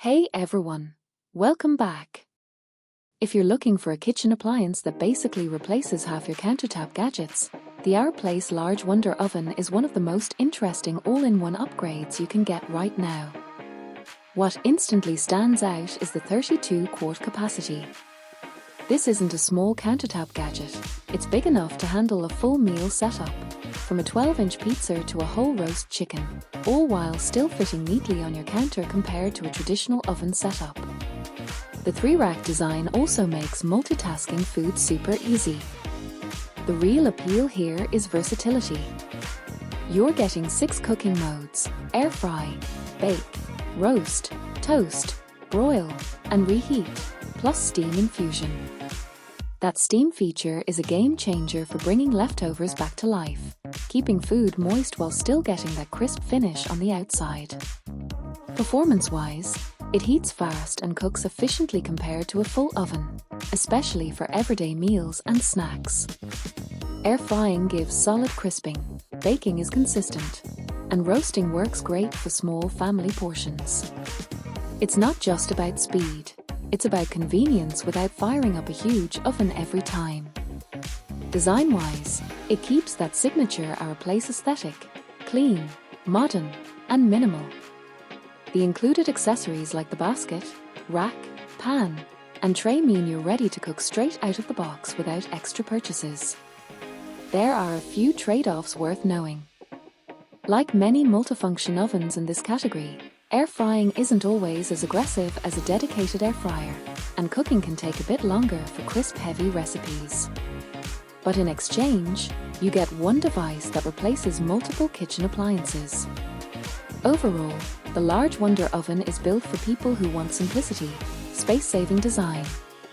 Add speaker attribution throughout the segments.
Speaker 1: Hey everyone, welcome back. If you're looking for a kitchen appliance that basically replaces half your countertop gadgets, the Our Place Large Wonder Oven is one of the most interesting all-in-one upgrades you can get right now. What instantly stands out is the 32-quart capacity. This isn't a small countertop gadget, it's big enough to handle a full meal setup, from a 12-inch pizza to a whole roast chicken, all while still fitting neatly on your counter compared to a traditional oven setup. The 3-rack design also makes multitasking food super easy. The real appeal here is versatility. You're getting 6 cooking modes: air fry, bake, roast, toast, broil, and reheat, plus steam infusion. That steam feature is a game changer for bringing leftovers back to life, keeping food moist while still getting that crisp finish on the outside. Performance-wise, it heats fast and cooks efficiently compared to a full oven, especially for everyday meals and snacks. Air frying gives solid crisping, baking is consistent, and roasting works great for small family portions. It's not just about speed. It's about convenience without firing up a huge oven every time. Design-wise, it keeps that signature Our Place aesthetic: clean, modern, and minimal. The included accessories like the basket, rack, pan, and tray mean you're ready to cook straight out of the box without extra purchases. There are a few trade-offs worth knowing. Like many multifunction ovens in this category, air frying isn't always as aggressive as a dedicated air fryer, and cooking can take a bit longer for crisp, heavy recipes. But in exchange, you get one device that replaces multiple kitchen appliances. Overall, the Large Wonder Oven is built for people who want simplicity, space-saving design,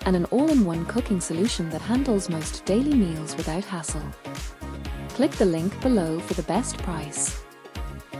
Speaker 1: and an all-in-one cooking solution that handles most daily meals without hassle. Click the link below for the best price.